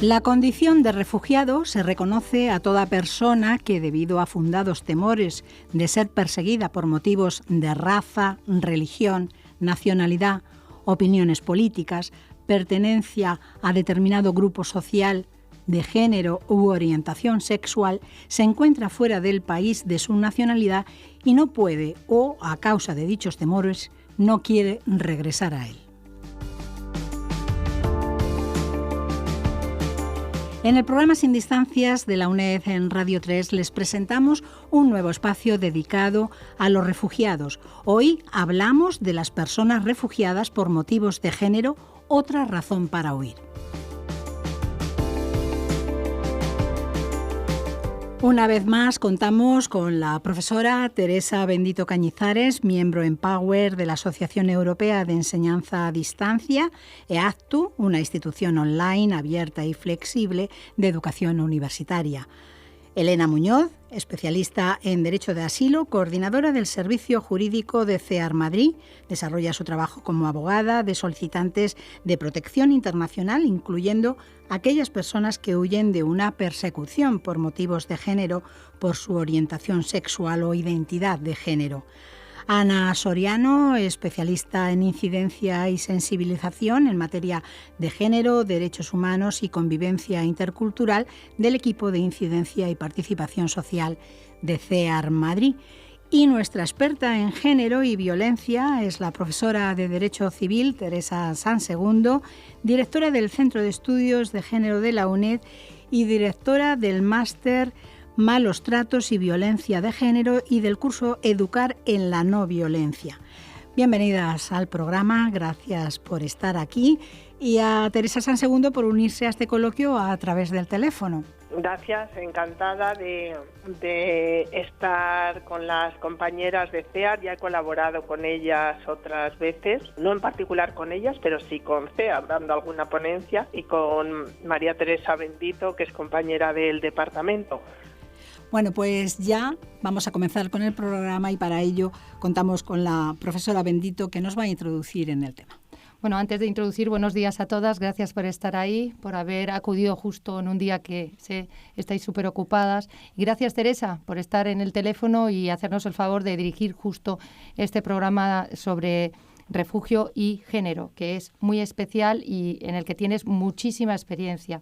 La condición de refugiado se reconoce a toda persona que, debido a fundados temores de ser perseguida por motivos de raza, religión, nacionalidad, opiniones políticas, pertenencia a determinado grupo social, de género u orientación sexual, se encuentra fuera del país de su nacionalidad y no puede, o a causa de dichos temores, no quiere regresar a él. En el programa Sin Distancias de la UNED en Radio 3 les presentamos un nuevo espacio dedicado a los refugiados. Hoy hablamos de las personas refugiadas por motivos de género, otra razón para huir. Una vez más contamos con la profesora Teresa Bendito Cañizares, miembro en Power de la Asociación Europea de Enseñanza a Distancia, EACTU, una institución online abierta y flexible de educación universitaria. Elena Muñoz, especialista en Derecho de Asilo, coordinadora del Servicio Jurídico de CEAR Madrid, desarrolla su trabajo como abogada de solicitantes de protección internacional, incluyendo aquellas personas que huyen de una persecución por motivos de género, por su orientación sexual o identidad de género. Ana Soriano, especialista en incidencia y sensibilización en materia de género, derechos humanos y convivencia intercultural del equipo de incidencia y participación social de CEAR Madrid. Y nuestra experta en género y violencia es la profesora de Derecho Civil, Teresa Sansegundo, directora del Centro de Estudios de Género de la UNED y directora del máster Malos Tratos y Violencia de Género y del curso Educar en la No Violencia. Bienvenidas al programa, gracias por estar aquí y a Teresa Sansegundo por unirse a este coloquio a través del teléfono. Gracias, encantada de estar con las compañeras de CEAR. Ya he colaborado con ellas otras veces, no en particular con ellas, pero sí con CEAR, dando alguna ponencia, y con María Teresa Bendito, que es compañera del departamento. Bueno, pues ya vamos a comenzar con el programa y para ello contamos con la profesora Bendito que nos va a introducir en el tema. Bueno, antes de introducir, buenos días a todas. Gracias por estar ahí, por haber acudido justo en un día que estáis súper ocupadas. Y gracias, Teresa, por estar en el teléfono y hacernos el favor de dirigir justo este programa sobre refugio y género, que es muy especial y en el que tienes muchísima experiencia.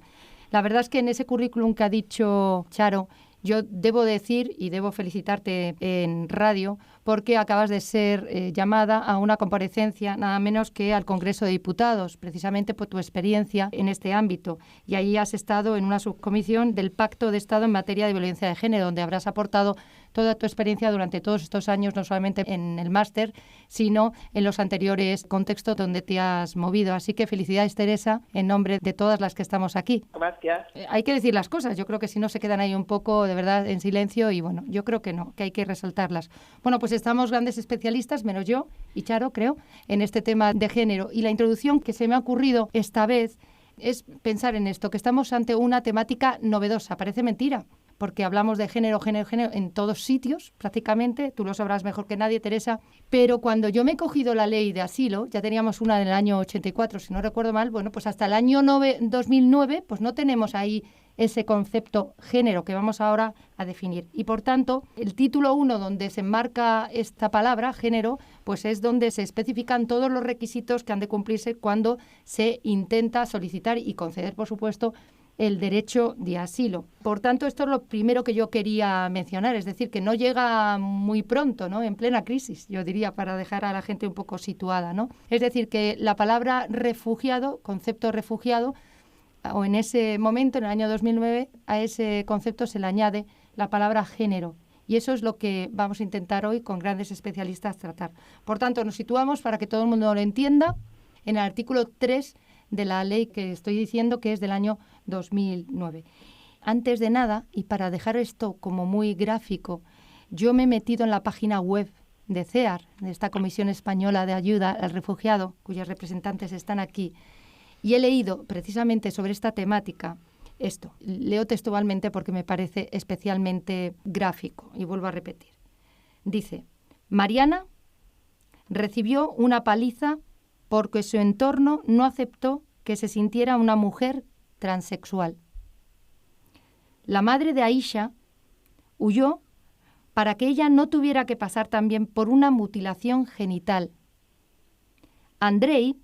La verdad es que en ese currículum que ha dicho Charo, yo debo decir y debo felicitarte en radio porque acabas de ser llamada a una comparecencia nada menos que al Congreso de Diputados, precisamente por tu experiencia en este ámbito. Y ahí has estado en una subcomisión del Pacto de Estado en materia de violencia de género, donde habrás aportado toda tu experiencia durante todos estos años, no solamente en el máster, sino en los anteriores contextos donde te has movido. Así que felicidades, Teresa, en nombre de todas las que estamos aquí. Gracias. Hay que decir las cosas. Yo creo que si no se quedan ahí un poco, de verdad, en silencio y bueno, yo creo que no, que hay que resaltarlas. Bueno, pues estamos grandes especialistas, menos yo y Charo, creo, en este tema de género. Y la introducción que se me ha ocurrido esta vez es pensar en esto, que estamos ante una temática novedosa. Parece mentira, porque hablamos de género en todos sitios, prácticamente, tú lo sabrás mejor que nadie, Teresa, pero cuando yo me he cogido la ley de asilo, ya teníamos una en el año 84, si no recuerdo mal, bueno, pues hasta el año 2009, pues no tenemos ahí ese concepto género que vamos ahora a definir. Y por tanto, el título 1 donde se enmarca esta palabra, género, pues es donde se especifican todos los requisitos que han de cumplirse cuando se intenta solicitar y conceder, por supuesto, el derecho de asilo. Por tanto, esto es lo primero que yo quería mencionar, es decir, que no llega muy pronto, ¿no? En plena crisis, yo diría, para dejar a la gente un poco situada, ¿no? Es decir, que la palabra refugiado, concepto refugiado, o en ese momento, en el año 2009, a ese concepto se le añade la palabra género. Y eso es lo que vamos a intentar hoy con grandes especialistas tratar. Por tanto, nos situamos, para que todo el mundo lo entienda, en el artículo 3 de la ley que estoy diciendo, que es del año 2009. Antes de nada, y para dejar esto como muy gráfico, yo me he metido en la página web de CEAR, de esta Comisión Española de Ayuda al Refugiado, cuyos representantes están aquí, y he leído precisamente sobre esta temática esto. Leo textualmente porque me parece especialmente gráfico, y vuelvo a repetir. Dice: Mariana recibió una paliza porque su entorno no aceptó que se sintiera una mujer transexual. La madre de Aisha huyó para que ella no tuviera que pasar también por una mutilación genital. Andrei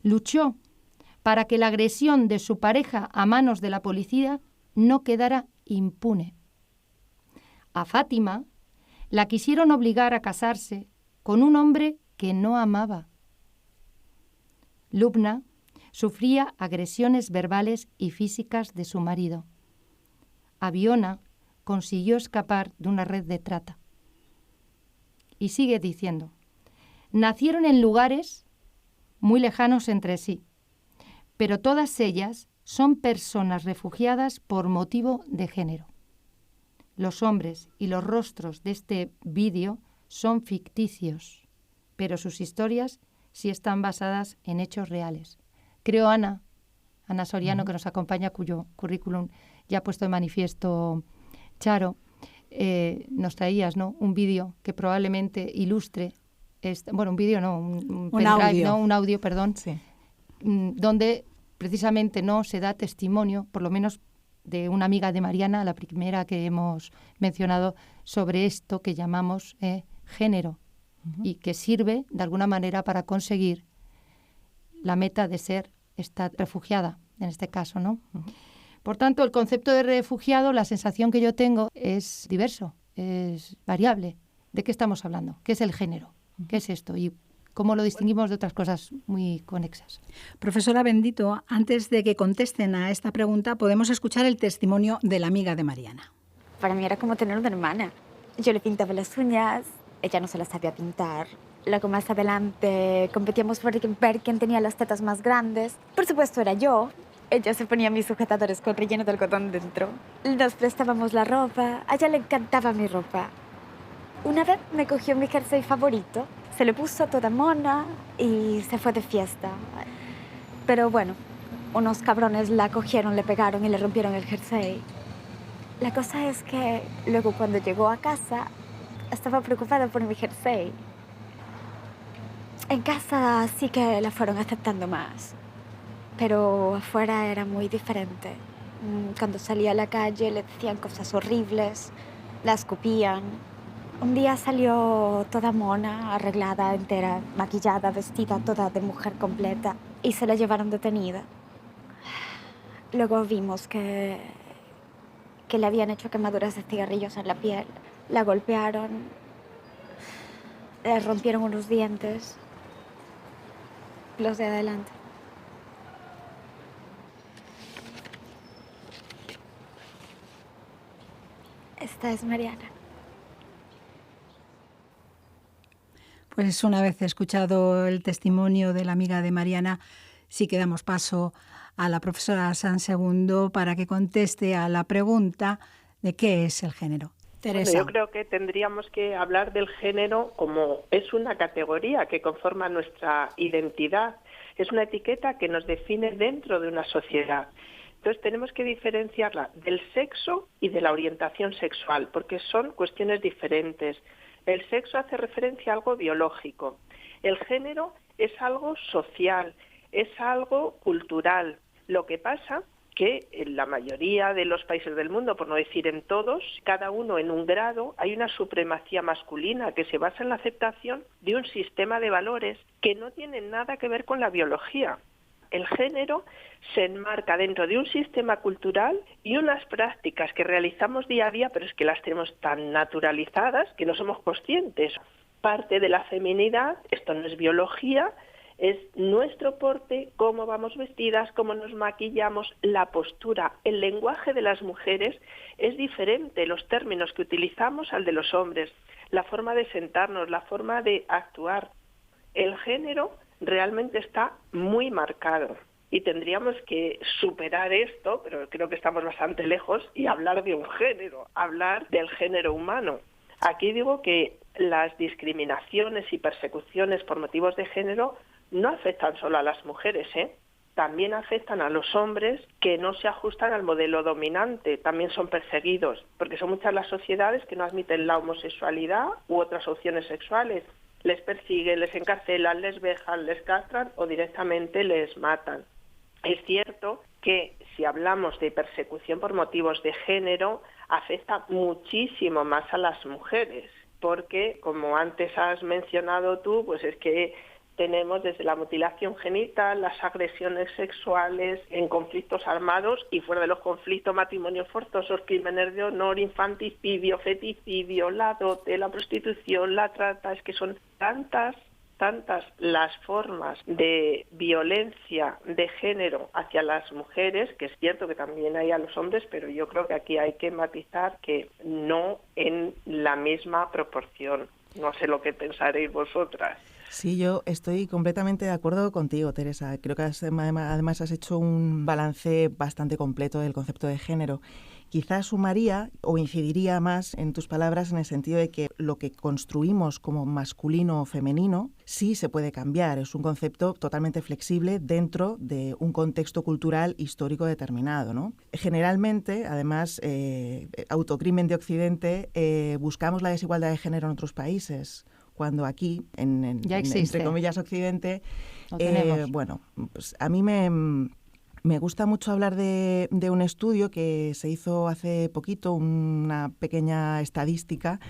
luchó para que la agresión de su pareja a manos de la policía no quedara impune. A Fátima la quisieron obligar a casarse con un hombre que no amaba. Lubna sufría agresiones verbales y físicas de su marido. Aviona consiguió escapar de una red de trata. Y sigue diciendo, nacieron en lugares muy lejanos entre sí, pero todas ellas son personas refugiadas por motivo de género. Los hombres y los rostros de este vídeo son ficticios, pero sus historias sí están basadas en hechos reales. Creo Ana Soriano, que nos acompaña, cuyo currículum ya ha puesto de manifiesto Charo, nos traías, ¿no?, un vídeo que probablemente ilustre, un vídeo no, un audio, perdón, sí, donde precisamente no se da testimonio, por lo menos de una amiga de Mariana, la primera que hemos mencionado, sobre esto que llamamos género, y que sirve de alguna manera para conseguir la meta de ser esta refugiada, en este caso, ¿no? Por tanto, el concepto de refugiado, la sensación que yo tengo es diverso, es variable. ¿De qué estamos hablando? ¿Qué es el género? ¿Qué es esto? Y cómo lo distinguimos de otras cosas muy conexas. Profesora Bendito, antes de que contesten a esta pregunta, podemos escuchar el testimonio de la amiga de Mariana. Para mí era como tener una hermana. Yo le pintaba las uñas, ella no se las sabía pintar. Luego más adelante competíamos por ver quién tenía las tetas más grandes. Por supuesto era yo. Ella se ponía mis sujetadores con relleno de algodón dentro. Nos prestábamos la ropa. A ella le encantaba mi ropa. Una vez me cogió mi jersey favorito, se le puso toda mona y se fue de fiesta. Pero bueno, unos cabrones la cogieron, le pegaron y le rompieron el jersey. La cosa es que luego cuando llegó a casa estaba preocupada por mi jersey. En casa sí que la fueron aceptando más, pero afuera era muy diferente. Cuando salía a la calle le decían cosas horribles, la escupían. Un día salió toda mona, arreglada, entera, maquillada, vestida toda de mujer completa y se la llevaron detenida. Luego vimos que le habían hecho quemaduras de cigarrillos en la piel. La golpearon, le rompieron unos dientes, los de adelante. Esta es Mariana. Pues una vez escuchado el testimonio de la amiga de Mariana, sí que damos paso a la profesora San Segundo para que conteste a la pregunta de qué es el género. Teresa. Bueno, yo creo que tendríamos que hablar del género como es una categoría que conforma nuestra identidad. Es una etiqueta que nos define dentro de una sociedad. Entonces tenemos que diferenciarla del sexo y de la orientación sexual, porque son cuestiones diferentes. El sexo hace referencia a algo biológico. El género es algo social, es algo cultural. Lo que pasa que en la mayoría de los países del mundo, por no decir en todos, cada uno en un grado, hay una supremacía masculina que se basa en la aceptación de un sistema de valores que no tienen nada que ver con la biología. El género se enmarca dentro de un sistema cultural y unas prácticas que realizamos día a día, pero es que las tenemos tan naturalizadas que no somos conscientes. Parte de la feminidad, esto no es biología, es nuestro porte, cómo vamos vestidas, cómo nos maquillamos, la postura. El lenguaje de las mujeres es diferente, los términos que utilizamos al de los hombres, la forma de sentarnos, la forma de actuar. El género realmente está muy marcado y tendríamos que superar esto, pero creo que estamos bastante lejos, y hablar de un género, hablar del género humano. Aquí digo que las discriminaciones y persecuciones por motivos de género no afectan solo a las mujeres, también afectan a los hombres que no se ajustan al modelo dominante, también son perseguidos, porque son muchas las sociedades que no admiten la homosexualidad u otras opciones sexuales. Les persiguen, les encarcelan, les vejan, les castran o directamente les matan. Es cierto que si hablamos de persecución por motivos de género, afecta muchísimo más a las mujeres, porque, como antes has mencionado tú, pues es que tenemos desde la mutilación genital, las agresiones sexuales en conflictos armados y fuera de los conflictos, matrimonios forzosos, crímenes de honor, infanticidio, feticidio, la dote, la prostitución, la trata. Es que son tantas las formas de violencia de género hacia las mujeres, que es cierto que también hay a los hombres, pero yo creo que aquí hay que matizar que no en la misma proporción. No sé lo que pensaréis vosotras. Sí, yo estoy completamente de acuerdo contigo, Teresa. Creo que además has hecho un balance bastante completo del concepto de género. Quizás sumaría o incidiría más en tus palabras en el sentido de que lo que construimos como masculino o femenino sí se puede cambiar. Es un concepto totalmente flexible dentro de un contexto cultural histórico determinado, ¿no? Generalmente, además, autocrimen de Occidente, buscamos la desigualdad de género en otros países, cuando aquí, entre comillas, Occidente, bueno, pues a mí me gusta mucho hablar de un estudio que se hizo hace poquito, una pequeña estadística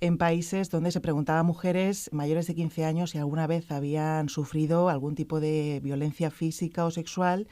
en países donde se preguntaba a mujeres mayores de 15 años si alguna vez habían sufrido algún tipo de violencia física o sexual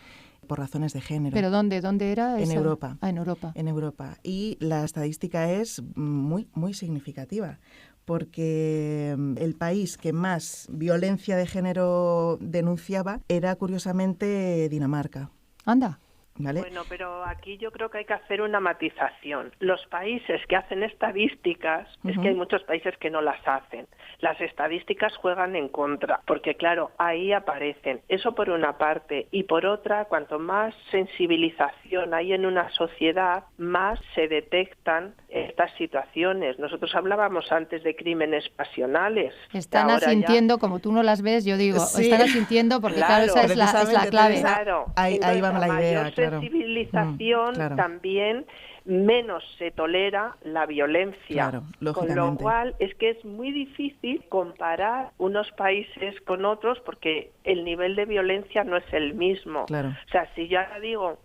por razones de género. ¿Pero dónde era en esa? Europa. En Europa. En Europa. Y la estadística es muy, muy significativa, porque el país que más violencia de género denunciaba era, curiosamente, Dinamarca. Anda. ¿Vale? Bueno, pero aquí yo creo que hay que hacer una matización. Los países que hacen estadísticas, es que hay muchos países que no las hacen. Las estadísticas juegan en contra, porque claro, ahí aparecen. Eso por una parte. Y por otra, cuanto más sensibilización hay en una sociedad, más se detectan estas situaciones. Nosotros hablábamos antes de crímenes pasionales. Están asintiendo, como tú no las ves, yo digo, sí. Están asintiendo porque claro, esa es la clave. Claro. Ahí va la idea, claro. Sensibilización claro. También menos se tolera la violencia, claro, con lo cual es que es muy difícil comparar unos países con otros porque el nivel de violencia no es el mismo. Claro. O sea, si yo ahora digo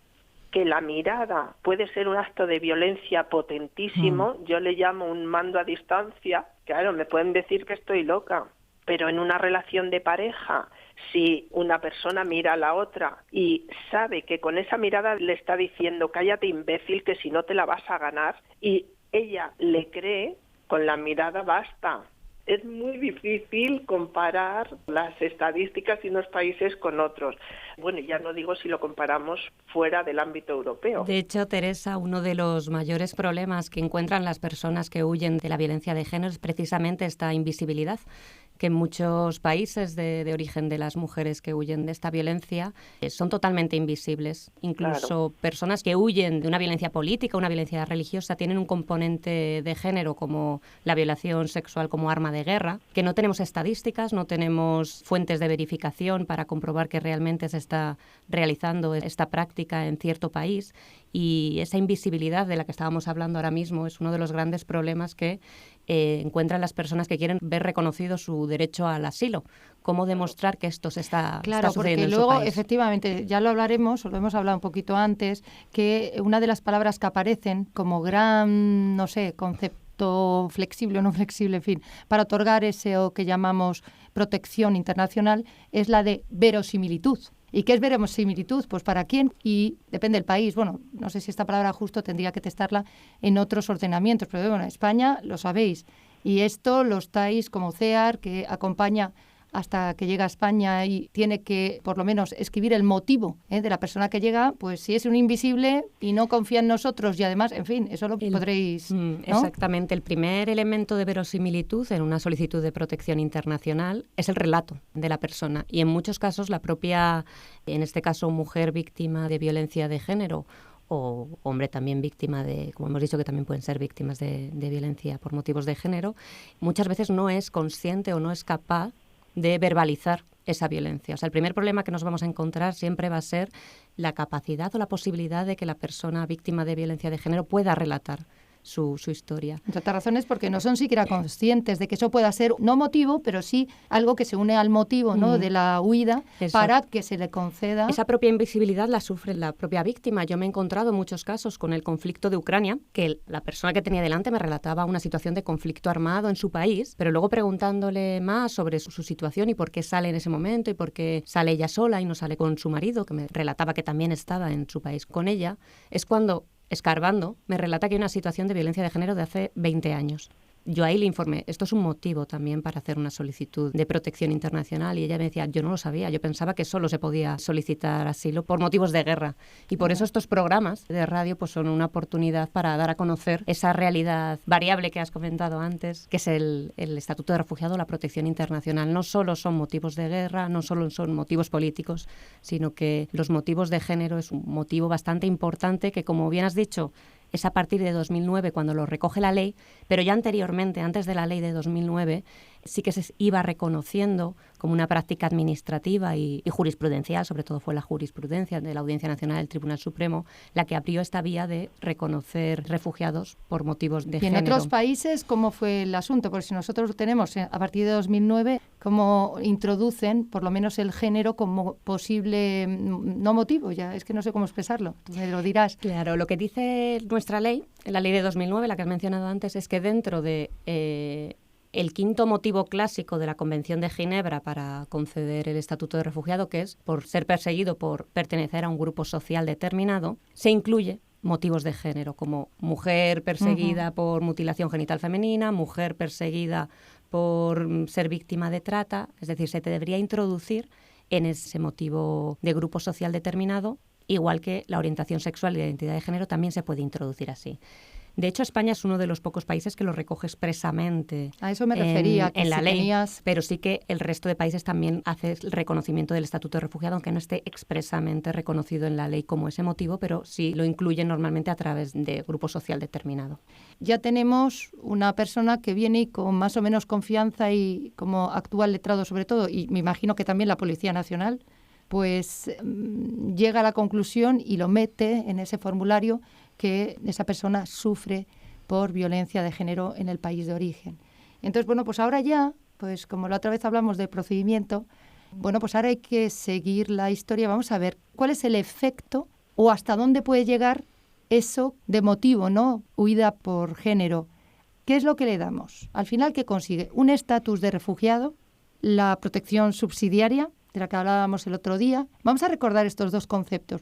que la mirada puede ser un acto de violencia potentísimo, yo le llamo un mando a distancia. Claro, me pueden decir que estoy loca, pero en una relación de pareja, si una persona mira a la otra y sabe que con esa mirada le está diciendo cállate imbécil que si no te la vas a ganar, y ella le cree, con la mirada basta. Es muy difícil comparar las estadísticas de unos países con otros. Bueno, ya no digo si lo comparamos fuera del ámbito europeo. De hecho, Teresa, uno de los mayores problemas que encuentran las personas que huyen de la violencia de género es precisamente esta invisibilidad, que en muchos países de origen de las mujeres que huyen de esta violencia son totalmente invisibles. Incluso personas que huyen de una violencia política, una violencia religiosa, tienen un componente de género como la violación sexual como arma de guerra, que no tenemos estadísticas, no tenemos fuentes de verificación para comprobar que realmente se está realizando esta práctica en cierto país, y esa invisibilidad de la que estábamos hablando ahora mismo es uno de los grandes problemas que encuentran las personas que quieren ver reconocido su derecho al asilo. ¿Cómo demostrar que esto se está sucediendo en su luego, país? efectivamente, ya lo hablaremos, o lo hemos hablado un poquito antes, que una de las palabras que aparecen como gran, no sé, concepto flexible o no flexible, en fin, para otorgar ese o que llamamos protección internacional, es la de verosimilitud. ¿Y qué es verosimilitud? Pues para quién, y depende del país. Bueno, no sé si esta palabra justo tendría que testarla en otros ordenamientos, pero bueno, en España lo sabéis. Y esto lo estáis como CEAR, que acompaña hasta que llega a España y tiene que, por lo menos, escribir el motivo de la persona que llega, pues si es un invisible y no confía en nosotros y además, en fin, eso lo podréis... ¿no? Exactamente. El primer elemento de verosimilitud en una solicitud de protección internacional es el relato de la persona, y en muchos casos la propia, en este caso, mujer víctima de violencia de género o hombre también víctima de, como hemos dicho, que también pueden ser víctimas de violencia por motivos de género, muchas veces no es consciente o no es capaz de verbalizar esa violencia. O sea, el primer problema que nos vamos a encontrar siempre va a ser la capacidad o la posibilidad de que la persona víctima de violencia de género pueda relatar su historia. Entre otras razones porque no son siquiera conscientes de que eso pueda ser no motivo, pero sí algo que se une al motivo, ¿no?, de la huida, eso, para que se le conceda. Esa propia invisibilidad la sufre la propia víctima. Yo me he encontrado en muchos casos con el conflicto de Ucrania, que la persona que tenía delante me relataba una situación de conflicto armado en su país, pero luego preguntándole más sobre su situación y por qué sale en ese momento y por qué sale ella sola y no sale con su marido, que me relataba que también estaba en su país con ella, es cuando, escarbando, me relata que hay una situación de violencia de género de hace 20 años. Yo ahí le informé, esto es un motivo también para hacer una solicitud de protección internacional, y ella me decía, yo no lo sabía, yo pensaba que solo se podía solicitar asilo por motivos de guerra, y por eso estos programas de radio pues son una oportunidad para dar a conocer esa realidad variable que has comentado antes, que es el Estatuto de Refugiado, la protección internacional. No solo son motivos de guerra, no solo son motivos políticos, sino que los motivos de género es un motivo bastante importante que, como bien has dicho, es a partir de 2009 cuando lo recoge la ley, pero ya anteriormente, antes de la ley de 2009, sí que se iba reconociendo como una práctica administrativa y jurisprudencial, sobre todo fue la jurisprudencia de la Audiencia Nacional del Tribunal Supremo la que abrió esta vía de reconocer refugiados por motivos de género. ¿Y en otros países cómo fue el asunto? Porque si nosotros tenemos a partir de 2009, ¿cómo introducen por lo menos el género como posible, no motivo? Ya es que no sé cómo expresarlo, tú me lo dirás. Claro, lo que dice nuestra ley, la ley de 2009, la que has mencionado antes, es que dentro de el quinto motivo clásico de la Convención de Ginebra para conceder el Estatuto de Refugiado, que es por ser perseguido por pertenecer a un grupo social determinado, se incluye motivos de género, como mujer perseguida por mutilación genital femenina, mujer perseguida por ser víctima de trata, es decir, se te debería introducir en ese motivo de grupo social determinado, igual que la orientación sexual y la identidad de género también se puede introducir así. De hecho, España es uno de los pocos países que lo recoge expresamente a eso me refería, en la ley, pero sí que el resto de países también hace el reconocimiento del Estatuto de Refugiado, aunque no esté expresamente reconocido en la ley como ese motivo, pero sí lo incluyen normalmente a través de grupo social determinado. Ya tenemos una persona que viene y con más o menos confianza y como actual letrado sobre todo, y me imagino que también la Policía Nacional, pues llega a la conclusión y lo mete en ese formulario que esa persona sufre por violencia de género en el país de origen. Entonces, bueno, pues ahora ya, pues como la otra vez hablamos del procedimiento, bueno, pues ahora hay que seguir la historia. Vamos a ver cuál es el efecto o hasta dónde puede llegar eso de motivo, ¿no? Huida por género. ¿Qué es lo que le damos? Al final, ¿qué consigue? Un estatus de refugiado, la protección subsidiaria, de la que hablábamos el otro día. Vamos a recordar estos dos conceptos.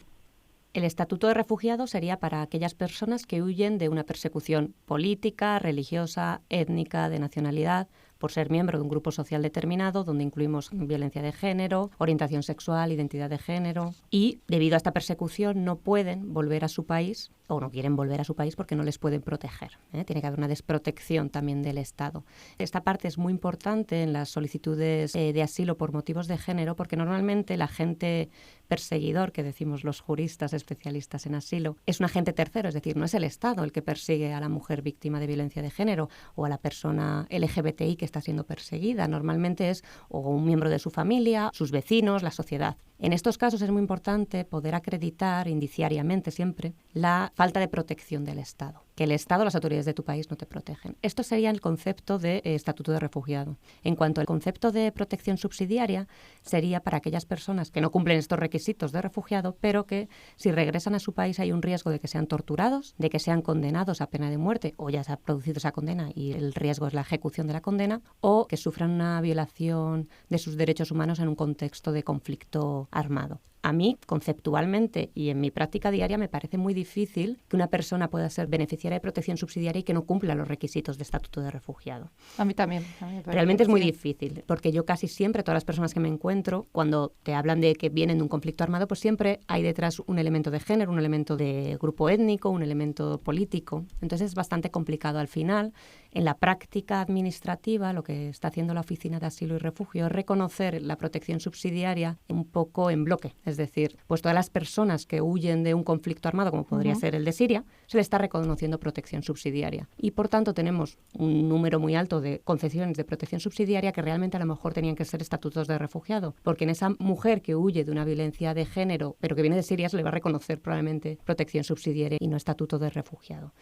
El Estatuto de Refugiado sería para aquellas personas que huyen de una persecución política, religiosa, étnica, de nacionalidad, por ser miembro de un grupo social determinado, donde incluimos violencia de género, orientación sexual, identidad de género, y debido a esta persecución no pueden volver a su país o no quieren volver a su país porque no les pueden proteger. Tiene que haber una desprotección también del Estado. Esta parte es muy importante en las solicitudes de asilo por motivos de género, porque normalmente el agente perseguidor, que decimos los juristas especialistas en asilo, es un agente tercero, es decir, no es el Estado el que persigue a la mujer víctima de violencia de género o a la persona LGBTI que está siendo perseguida. Normalmente es o un miembro de su familia, sus vecinos, la sociedad. En estos casos es muy importante poder acreditar indiciariamente siempre la falta de protección del Estado, que el Estado, las autoridades de tu país no te protegen. Esto sería el concepto de Estatuto de Refugiado. En cuanto al concepto de protección subsidiaria, sería para aquellas personas que no cumplen estos requisitos de refugiado, pero que si regresan a su país hay un riesgo de que sean torturados, de que sean condenados a pena de muerte, o ya se ha producido esa condena y el riesgo es la ejecución de la condena, o que sufran una violación de sus derechos humanos en un contexto de conflicto armado. A mí, conceptualmente y en mi práctica diaria, me parece muy difícil que una persona pueda ser beneficiaria de protección subsidiaria y que no cumpla los requisitos de Estatuto de Refugiado. A mí también. Realmente es muy difícil, porque yo casi siempre, todas las personas que me encuentro, cuando te hablan de que vienen de un conflicto armado, pues siempre hay detrás un elemento de género, un elemento de grupo étnico, un elemento político. Entonces es bastante complicado. Al final, en la práctica administrativa, lo que está haciendo la Oficina de Asilo y Refugio es reconocer la protección subsidiaria un poco en bloque. Es decir, pues todas las personas que huyen de un conflicto armado, como podría ser el de Siria, se les está reconociendo protección subsidiaria. Y por tanto tenemos un número muy alto de concesiones de protección subsidiaria que realmente a lo mejor tenían que ser estatutos de refugiado, porque en esa mujer que huye de una violencia de género, pero que viene de Siria, se le va a reconocer probablemente protección subsidiaria y no estatuto de refugiado.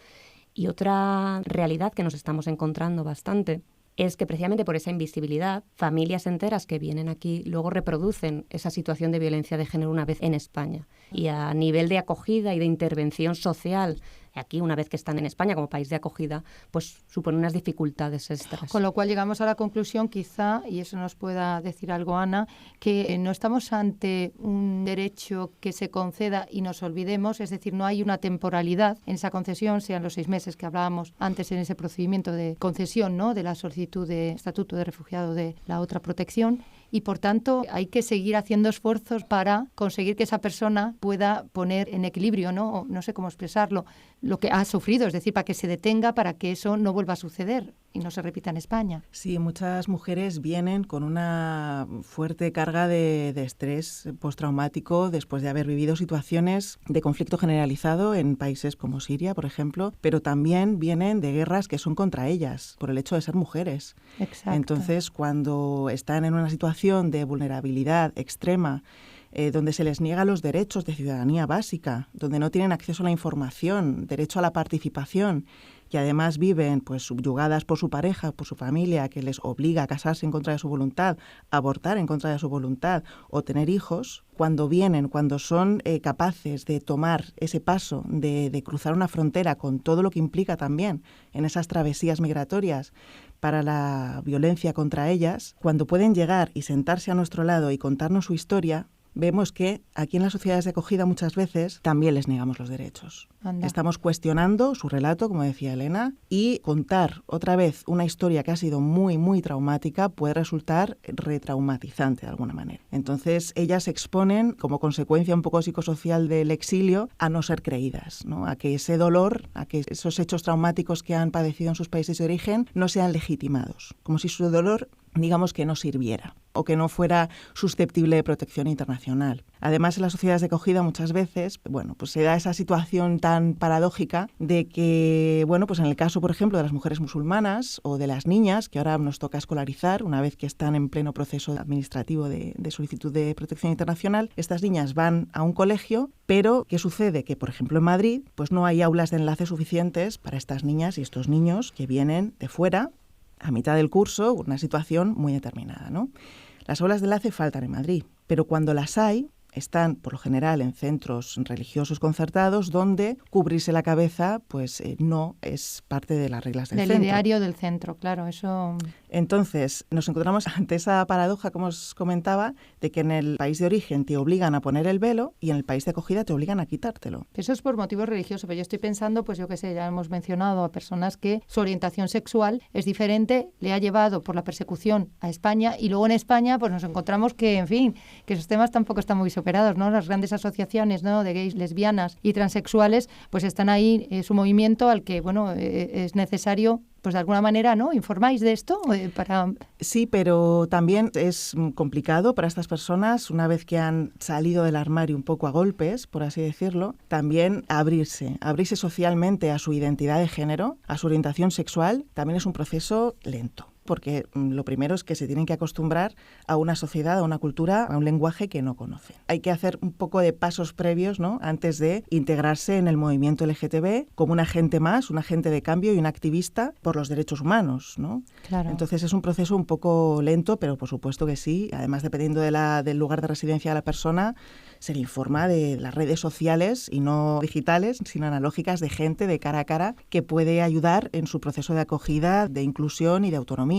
Y otra realidad que nos estamos encontrando bastante es que precisamente por esa invisibilidad, familias enteras que vienen aquí luego reproducen esa situación de violencia de género una vez en España. Y a nivel de acogida y de intervención social, aquí una vez que están en España como país de acogida, pues supone unas dificultades extras. Con lo cual llegamos a la conclusión, quizá, y eso nos pueda decir algo Ana, que no estamos ante un derecho que se conceda y nos olvidemos, es decir, no hay una temporalidad en esa concesión, sean los 6 meses que hablábamos antes en ese procedimiento de concesión, ¿no?, de la solicitud de estatuto de refugiado de la otra protección, y por tanto hay que seguir haciendo esfuerzos para conseguir que esa persona pueda poner en equilibrio, ¿no? No sé cómo expresarlo, lo que ha sufrido, es decir, para que se detenga, para que eso no vuelva a suceder y no se repita en España. Sí, muchas mujeres vienen con una fuerte carga de estrés postraumático después de haber vivido situaciones de conflicto generalizado en países como Siria, por ejemplo, pero también vienen de guerras que son contra ellas por el hecho de ser mujeres. Exacto. Entonces, cuando están en una situación de vulnerabilidad extrema, donde se les niega los derechos de ciudadanía básica, donde no tienen acceso a la información, derecho a la participación, y además viven pues subyugadas por su pareja, por su familia, que les obliga a casarse en contra de su voluntad, abortar en contra de su voluntad o tener hijos, cuando son capaces de tomar ese paso, de cruzar una frontera con todo lo que implica también en esas travesías migratorias para la violencia contra ellas, cuando pueden llegar y sentarse a nuestro lado y contarnos su historia, vemos que aquí en las sociedades de acogida muchas veces también les negamos los derechos. Anda. Estamos cuestionando su relato, como decía Elena, y contar otra vez una historia que ha sido muy, muy traumática puede resultar retraumatizante de alguna manera. Entonces, ellas se exponen, como consecuencia un poco psicosocial del exilio, a no ser creídas, ¿no? A que ese dolor, a que esos hechos traumáticos que han padecido en sus países de origen no sean legitimados, como si su dolor, digamos, que no sirviera o que no fuera susceptible de protección internacional. Además, en las sociedades de acogida muchas veces, pues se da esa situación tan paradójica de que, pues en el caso, por ejemplo, de las mujeres musulmanas o de las niñas, que ahora nos toca escolarizar una vez que están en pleno proceso administrativo de solicitud de protección internacional, estas niñas van a un colegio, pero ¿qué sucede? Que, por ejemplo, en Madrid, pues no hay aulas de enlace suficientes para estas niñas y estos niños que vienen de fuera a mitad del curso, una situación muy determinada, ¿no? Las aulas de enlace faltan en Madrid, pero cuando las hay, están por lo general en centros religiosos concertados donde cubrirse la cabeza no es parte de las reglas del centro. Del ideario del centro, claro, eso. Entonces, nos encontramos ante esa paradoja, como os comentaba, de que en el país de origen te obligan a poner el velo y en el país de acogida te obligan a quitártelo. Eso es por motivos religiosos, pero yo estoy pensando, yo qué sé, ya hemos mencionado a personas que su orientación sexual es diferente, le ha llevado por la persecución a España y luego en España pues nos encontramos que, en fin, que esos temas tampoco están muy superados, ¿no? Las grandes asociaciones, ¿no?, de gays, lesbianas y transexuales pues están ahí, es un movimiento al que, es necesario pues de alguna manera, ¿no? ¿Informáis de esto? Sí, pero también es complicado para estas personas, una vez que han salido del armario un poco a golpes, por así decirlo, también abrirse socialmente a su identidad de género, a su orientación sexual, también es un proceso lento. Porque lo primero es que se tienen que acostumbrar a una sociedad, a una cultura, a un lenguaje que no conocen. Hay que hacer un poco de pasos previos, ¿no?, antes de integrarse en el movimiento LGTB como un agente más, un agente de cambio y un activista por los derechos humanos, ¿no? Claro. Entonces es un proceso un poco lento, pero por supuesto que sí. Además, dependiendo del lugar de residencia de la persona, se le informa de las redes sociales y no digitales, sino analógicas, de gente de cara a cara que puede ayudar en su proceso de acogida, de inclusión y de autonomía.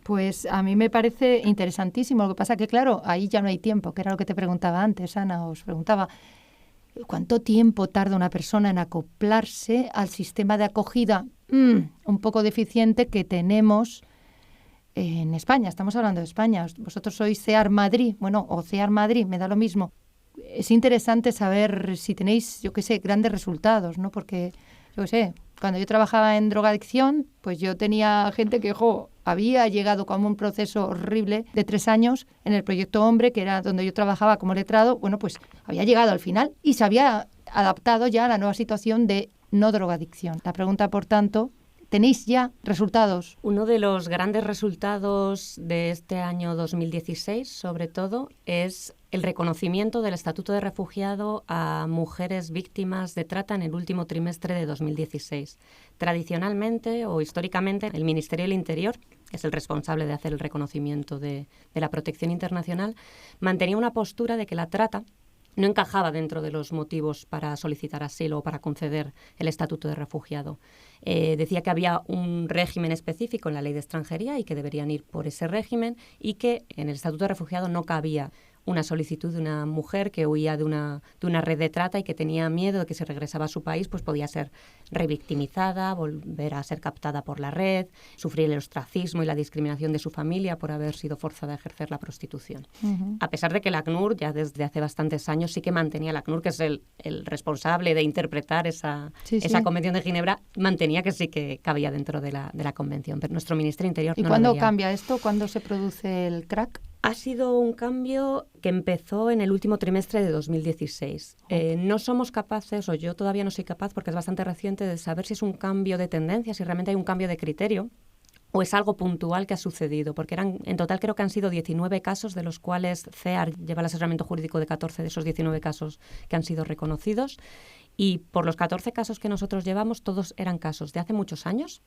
Pues a mí me parece interesantísimo. Lo que pasa que, claro, ahí ya no hay tiempo, que era lo que te preguntaba antes, Ana. Os preguntaba, ¿cuánto tiempo tarda una persona en acoplarse al sistema de acogida un poco deficiente que tenemos en España? Estamos hablando de España. Vosotros sois CEAR Madrid, o CEAR Madrid, me da lo mismo. Es interesante saber si tenéis, grandes resultados, ¿no? Porque, cuando yo trabajaba en drogadicción, pues yo tenía gente que, había llegado como un proceso horrible de 3 años en el Proyecto Hombre, que era donde yo trabajaba como letrado, pues había llegado al final y se había adaptado ya a la nueva situación de no drogadicción. La pregunta, por tanto, ¿tenéis ya resultados? Uno de los grandes resultados de este año 2016, sobre todo, es el reconocimiento del estatuto de refugiado a mujeres víctimas de trata en el último trimestre de 2016. Tradicionalmente o históricamente, el Ministerio del Interior, que es el responsable de hacer el reconocimiento de la protección internacional, mantenía una postura de que la trata no encajaba dentro de los motivos para solicitar asilo o para conceder el estatuto de refugiado. Decía que había un régimen específico en la ley de extranjería y que deberían ir por ese régimen, y que en el estatuto de refugiado no cabía una solicitud de una mujer que huía de una red de trata y que tenía miedo de que si regresaba a su país pues podía ser revictimizada, volver a ser captada por la red, sufrir el ostracismo y la discriminación de su familia por haber sido forzada a ejercer la prostitución. A pesar de que la ACNUR ya desde hace bastantes años sí que mantenía, la ACNUR, que es el responsable de interpretar esa Convención de Ginebra, mantenía que sí que cabía dentro de la Convención, pero nuestro Ministerio Interior ¿Y no cuándo lo veía. cambia esto? ¿Cuándo se produce el crack? Ha sido un cambio que empezó en el último trimestre de 2016. No somos capaces, o yo todavía no soy capaz, porque es bastante reciente, de saber si es un cambio de tendencia, si realmente hay un cambio de criterio o es algo puntual que ha sucedido, porque en total creo que han sido 19 casos, de los cuales CEAR lleva el asesoramiento jurídico de 14 de esos 19 casos que han sido reconocidos, y por los 14 casos que nosotros llevamos, todos eran casos de hace muchos años.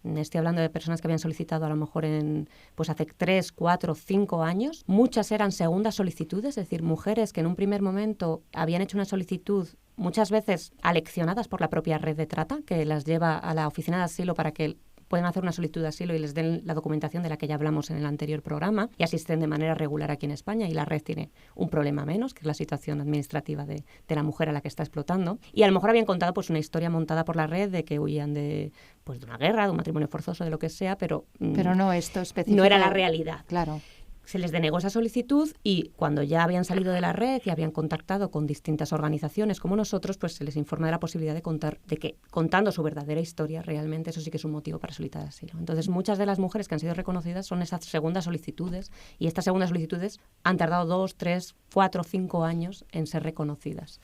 Estoy hablando de personas que habían solicitado a lo mejor hace 3, 4, 5 años. Muchas eran segundas solicitudes, es decir, mujeres que en un primer momento habían hecho una solicitud, muchas veces aleccionadas por la propia red de trata, que las lleva a la oficina de asilo para que pueden hacer una solicitud de asilo y les den la documentación de la que ya hablamos en el anterior programa, y asisten de manera regular aquí en España, y la red tiene un problema menos, que es la situación administrativa de la mujer a la que está explotando. Y a lo mejor habían contado pues una historia montada por la red de que huían de una guerra, de un matrimonio forzoso, de lo que sea, pero no esto específico. No era la realidad. Claro. Se les denegó esa solicitud, y cuando ya habían salido de la red y habían contactado con distintas organizaciones como nosotros, pues se les informa de la posibilidad de que contando su verdadera historia, realmente eso sí que es un motivo para solicitar asilo. Entonces, muchas de las mujeres que han sido reconocidas son esas segundas solicitudes, y estas segundas solicitudes han tardado 2, 3, 4, 5 años en ser reconocidas.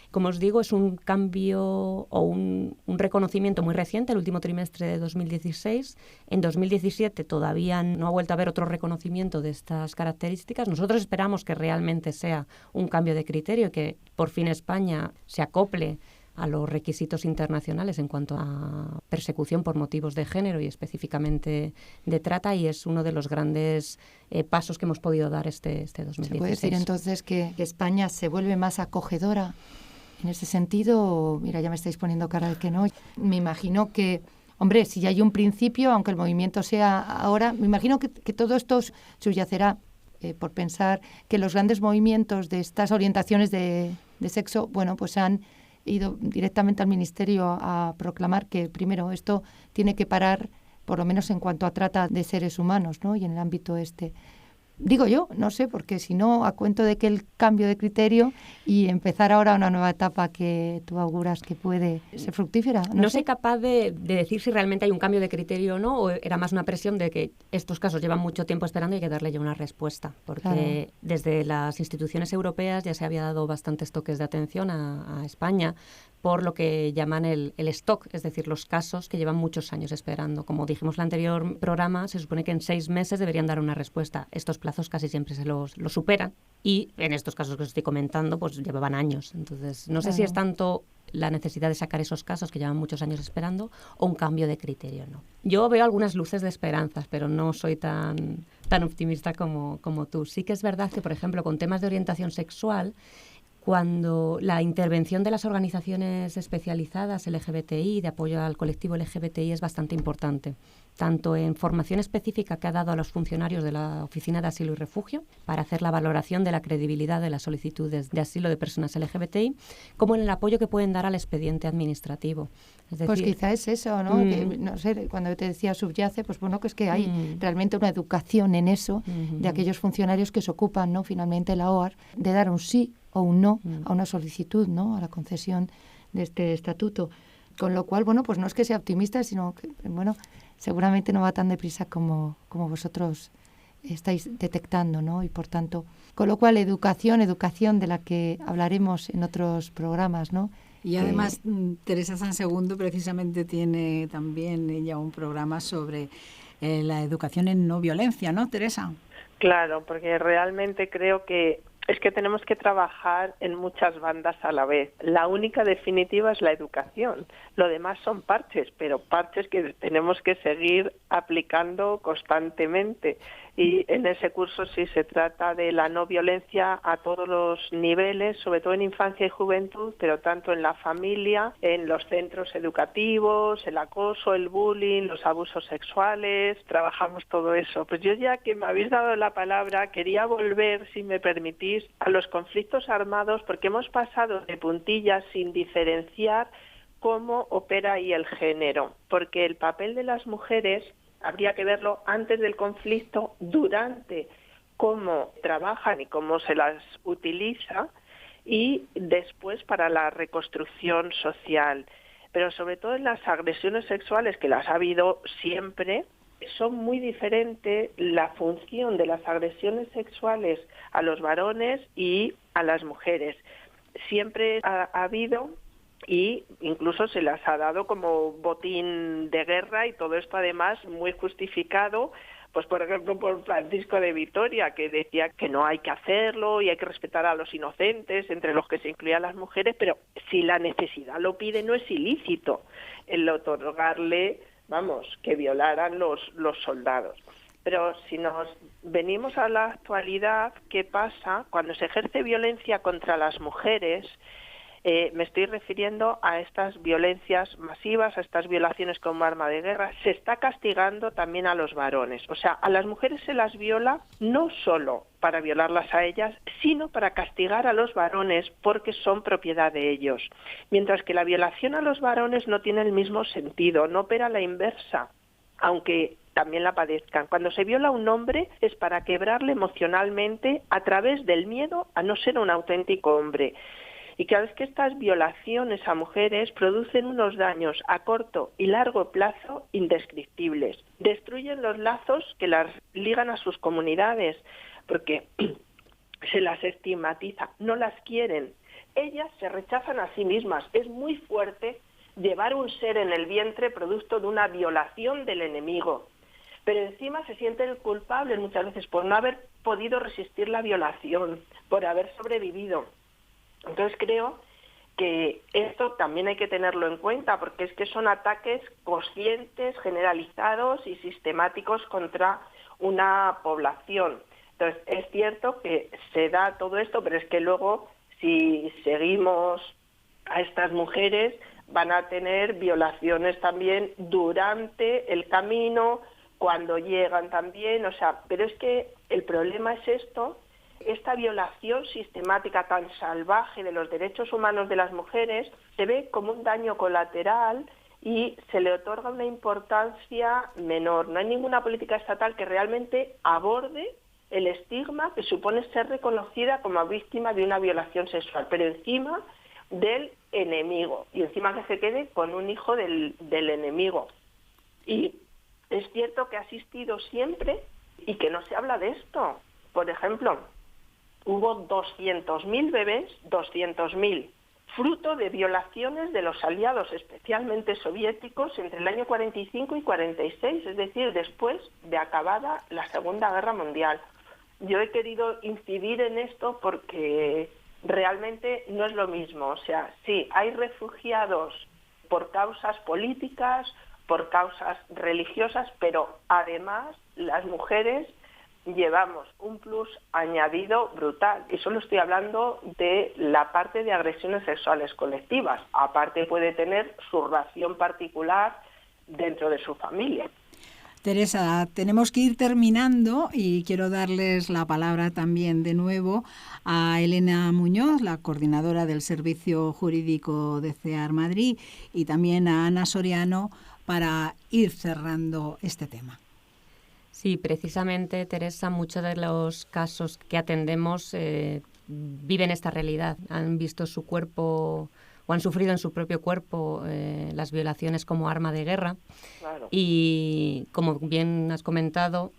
Como os digo, es un cambio o un reconocimiento muy reciente, el último trimestre de 2016. En 2017 todavía no ha vuelto a haber otro reconocimiento de estas características. Nosotros esperamos que realmente sea un cambio de criterio y que por fin España se acople a los requisitos internacionales en cuanto a persecución por motivos de género y específicamente de trata, y es uno de los grandes pasos que hemos podido dar este 2016. ¿Se puede decir entonces que España se vuelve más acogedora en ese sentido? Mira, ya me estáis poniendo cara de que no. Me imagino que, hombre, si ya hay un principio, aunque el movimiento sea ahora, me imagino que todo esto subyacerá por pensar que los grandes movimientos de estas orientaciones de sexo, bueno, pues han ido directamente al Ministerio a proclamar que, primero, esto tiene que parar, por lo menos en cuanto a trata de seres humanos, ¿no? Y en el ámbito digo yo, no sé, porque si no, a cuento de que el cambio de criterio y empezar ahora una nueva etapa que tú auguras que puede ser fructífera. No soy capaz de decir si realmente hay un cambio de criterio o no, o era más una presión de que estos casos llevan mucho tiempo esperando y hay que darle ya una respuesta, porque desde las instituciones europeas ya se había dado bastantes toques de atención a España por lo que llaman el stock, es decir, los casos que llevan muchos años esperando. Como dijimos en el anterior programa, se supone que en 6 meses deberían dar una respuesta. Estos plazos casi siempre se los superan, y en estos casos que os estoy comentando, pues llevaban años. Entonces, no sé si es tanto la necesidad de sacar esos casos que llevan muchos años esperando o un cambio de criterio, ¿no? Yo veo algunas luces de esperanzas, pero no soy tan optimista como tú. Sí que es verdad que, por ejemplo, con temas de orientación sexual, cuando la intervención de las organizaciones especializadas LGBTI, de apoyo al colectivo LGBTI, es bastante importante, tanto en formación específica que ha dado a los funcionarios de la Oficina de Asilo y Refugio para hacer la valoración de la credibilidad de las solicitudes de asilo de personas LGBTI, como en el apoyo que pueden dar al expediente administrativo. Es decir, pues quizá es eso, ¿no? Que, no sé, cuando te decía subyace, pues bueno, que es que hay realmente una educación en eso de aquellos funcionarios que se ocupan, ¿no?, finalmente la OAR, de dar un sí o un no a una solicitud, ¿no?, a la concesión de este estatuto. Con lo cual, bueno, pues no es que sea optimista, sino que, bueno, seguramente no va tan deprisa como vosotros estáis detectando, ¿no? Y por tanto, con lo cual educación de la que hablaremos en otros programas, ¿no? Y además Teresa Sansegundo precisamente tiene también ella un programa sobre la educación en no violencia, ¿no, Teresa? Claro, porque realmente creo que Es que tenemos que trabajar en muchas bandas a la vez. La única definitiva es la educación. Lo demás son parches, pero parches que tenemos que seguir aplicando constantemente. Y en ese curso sí se trata de la no violencia a todos los niveles, sobre todo en infancia y juventud, pero tanto en la familia, en los centros educativos, el acoso, el bullying, los abusos sexuales, trabajamos todo eso. Pues yo, ya que me habéis dado la palabra, quería volver, si me permitís, a los conflictos armados, porque hemos pasado de puntillas sin diferenciar cómo opera ahí el género, porque el papel de las mujeres habría que verlo antes del conflicto, durante, cómo trabajan y cómo se las utiliza, y después para la reconstrucción social. Pero sobre todo en las agresiones sexuales, que las ha habido siempre, son muy diferentes la función de las agresiones sexuales a los varones y a las mujeres. Siempre ha habido, y incluso se las ha dado como botín de guerra, y todo esto además muy justificado, pues por ejemplo por Francisco de Vitoria, que decía que no hay que hacerlo y hay que respetar a los inocentes, entre los que se incluían las mujeres, pero si la necesidad lo pide, no es ilícito el otorgarle, que violaran los soldados. Pero si nos venimos a la actualidad, ¿qué pasa cuando se ejerce violencia contra las mujeres? Me estoy refiriendo a estas violencias masivas, a estas violaciones como arma de guerra. Se está castigando también a los varones. O sea, a las mujeres se las viola no solo para violarlas a ellas, sino para castigar a los varones porque son propiedad de ellos. Mientras que la violación a los varones no tiene el mismo sentido, no opera a la inversa, aunque también la padezcan. Cuando se viola a un hombre es para quebrarle emocionalmente a través del miedo a no ser un auténtico hombre. Y cada vez que estas violaciones a mujeres producen unos daños a corto y largo plazo indescriptibles. Destruyen los lazos que las ligan a sus comunidades, porque se las estigmatiza, no las quieren. Ellas se rechazan a sí mismas. Es muy fuerte llevar un ser en el vientre producto de una violación del enemigo. Pero encima se sienten culpables muchas veces por no haber podido resistir la violación, por haber sobrevivido. Entonces creo que esto también hay que tenerlo en cuenta, porque es que son ataques conscientes, generalizados y sistemáticos contra una población. Entonces es cierto que se da todo esto, pero es que luego, si seguimos a estas mujeres, van a tener violaciones también durante el camino, cuando llegan también, pero es que el problema es esta violación sistemática tan salvaje de los derechos humanos de las mujeres se ve como un daño colateral y se le otorga una importancia menor. No hay ninguna política estatal que realmente aborde el estigma que supone ser reconocida como víctima de una violación sexual, pero encima del enemigo, y encima que se quede con un hijo del enemigo. Y es cierto que ha existido siempre y que no se habla de esto. Por ejemplo, hubo 200.000 bebés, 200.000, fruto de violaciones de los aliados, especialmente soviéticos, entre el año 45 y 46, es decir, después de acabada la Segunda Guerra Mundial. Yo he querido incidir en esto porque realmente no es lo mismo. O sea, sí, hay refugiados por causas políticas, por causas religiosas, pero además las mujeres llevamos un plus añadido brutal. Y solo estoy hablando de la parte de agresiones sexuales colectivas. Aparte puede tener su ración particular dentro de su familia. Teresa, tenemos que ir terminando y quiero darles la palabra también de nuevo a Elena Muñoz, la coordinadora del Servicio Jurídico de CEAR Madrid, y también a Ana Soriano para ir cerrando este tema. Sí, precisamente, Teresa, muchos de los casos que atendemos viven esta realidad. Han visto su cuerpo o han sufrido en su propio cuerpo las violaciones como arma de guerra. Claro. Y, como bien has comentado,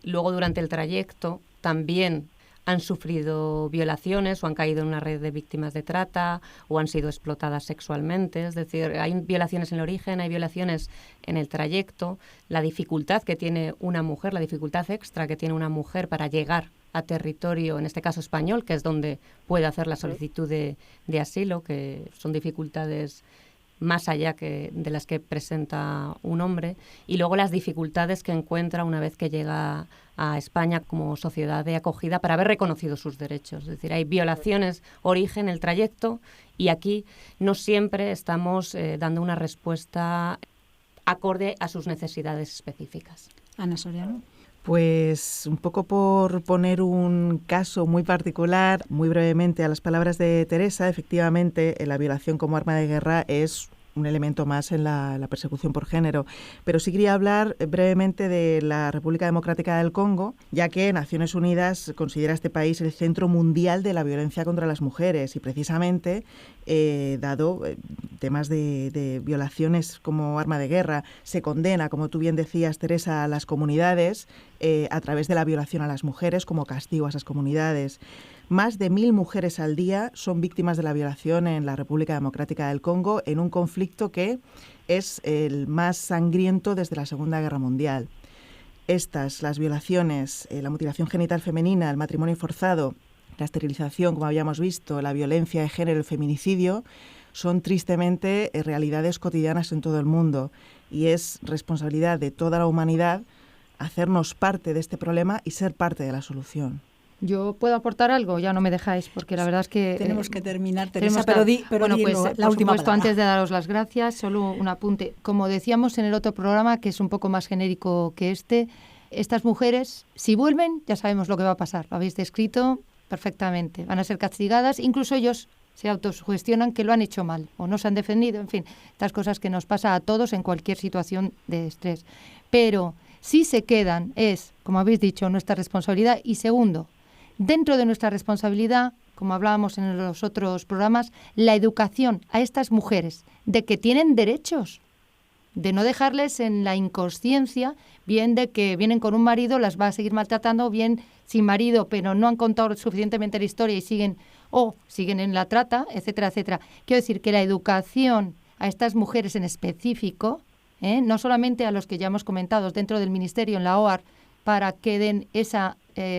luego durante el trayecto también han sufrido violaciones o han caído en una red de víctimas de trata o han sido explotadas sexualmente. Es decir, hay violaciones en el origen, hay violaciones en el trayecto. La dificultad que tiene una mujer, la dificultad extra que tiene una mujer para llegar a territorio, en este caso español, que es donde puede hacer la solicitud de asilo, que son dificultades más allá de las que presenta un hombre, y luego las dificultades que encuentra una vez que llega a España como sociedad de acogida para haber reconocido sus derechos. Es decir, hay violaciones origen, el trayecto, y aquí no siempre estamos dando una respuesta acorde a sus necesidades específicas. Ana Soriano. Pues un poco por poner un caso muy particular, muy brevemente a las palabras de Teresa, efectivamente la violación como arma de guerra es un elemento más en la persecución por género. Pero sí quería hablar brevemente de la República Democrática del Congo, ya que Naciones Unidas considera este país el centro mundial de la violencia contra las mujeres y precisamente, dado temas de violaciones como arma de guerra, se condena, como tú bien decías, Teresa, a las comunidades a través de la violación a las mujeres como castigo a esas comunidades. Más de 1.000 mujeres al día son víctimas de la violación en la República Democrática del Congo en un conflicto que es el más sangriento desde la Segunda Guerra Mundial. Las violaciones, la mutilación genital femenina, el matrimonio forzado, la esterilización, como habíamos visto, la violencia de género, el feminicidio, son tristemente realidades cotidianas en todo el mundo y es responsabilidad de toda la humanidad hacernos parte de este problema y ser parte de la solución. ¿Yo puedo aportar algo? Ya no me dejáis, porque la verdad es que... Tenemos que terminar, Teresa, pero bueno, pues la última supuesto, palabra. Antes de daros las gracias, solo un apunte. Como decíamos en el otro programa, que es un poco más genérico que estas mujeres, si vuelven, ya sabemos lo que va a pasar. Lo habéis descrito perfectamente. Van a ser castigadas, incluso ellos se autosugestionan que lo han hecho mal o no se han defendido, en fin, estas cosas que nos pasa a todos en cualquier situación de estrés. Pero si se quedan es, como habéis dicho, nuestra responsabilidad. Y segundo, dentro de nuestra responsabilidad, como hablábamos en los otros programas, la educación a estas mujeres de que tienen derechos, de no dejarles en la inconsciencia, bien de que vienen con un marido, las va a seguir maltratando, bien sin marido, pero no han contado suficientemente la historia y siguen en la trata, etcétera, etcétera. Quiero decir que la educación a estas mujeres en específico, no solamente a los que ya hemos comentado dentro del Ministerio, en la OAR, para que den esa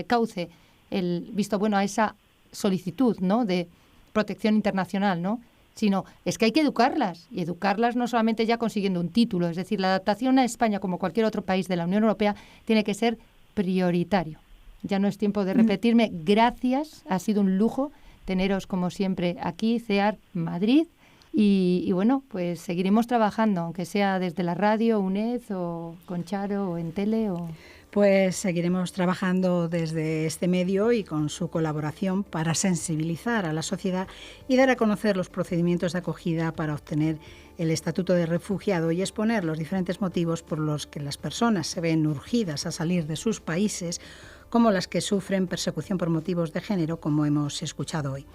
cauce, el visto bueno a esa solicitud, ¿no?, de protección internacional, ¿no?, sino es que hay que educarlas, y educarlas no solamente ya consiguiendo un título, es decir, la adaptación a España, como cualquier otro país de la Unión Europea, tiene que ser prioritario. Ya no es tiempo de repetirme. Gracias, ha sido un lujo teneros como siempre aquí, CEAR Madrid, y bueno, pues seguiremos trabajando, aunque sea desde la radio, UNED, o con Charo, o en tele, o... Pues seguiremos trabajando desde este medio y con su colaboración para sensibilizar a la sociedad y dar a conocer los procedimientos de acogida para obtener el estatuto de refugiado y exponer los diferentes motivos por los que las personas se ven urgidas a salir de sus países, como las que sufren persecución por motivos de género, como hemos escuchado hoy.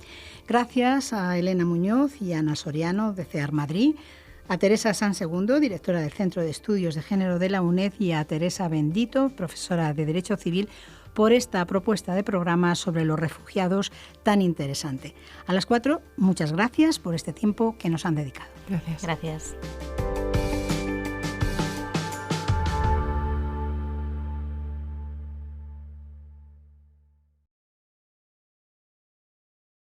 Gracias a Elena Muñoz y a Ana Soriano de CEAR Madrid, a Teresa Sansegundo, directora del Centro de Estudios de Género de la UNED, y a Teresa Bendito, profesora de Derecho Civil, por esta propuesta de programa sobre los refugiados tan interesante. A las 4, muchas gracias por este tiempo que nos han dedicado. Gracias. Gracias.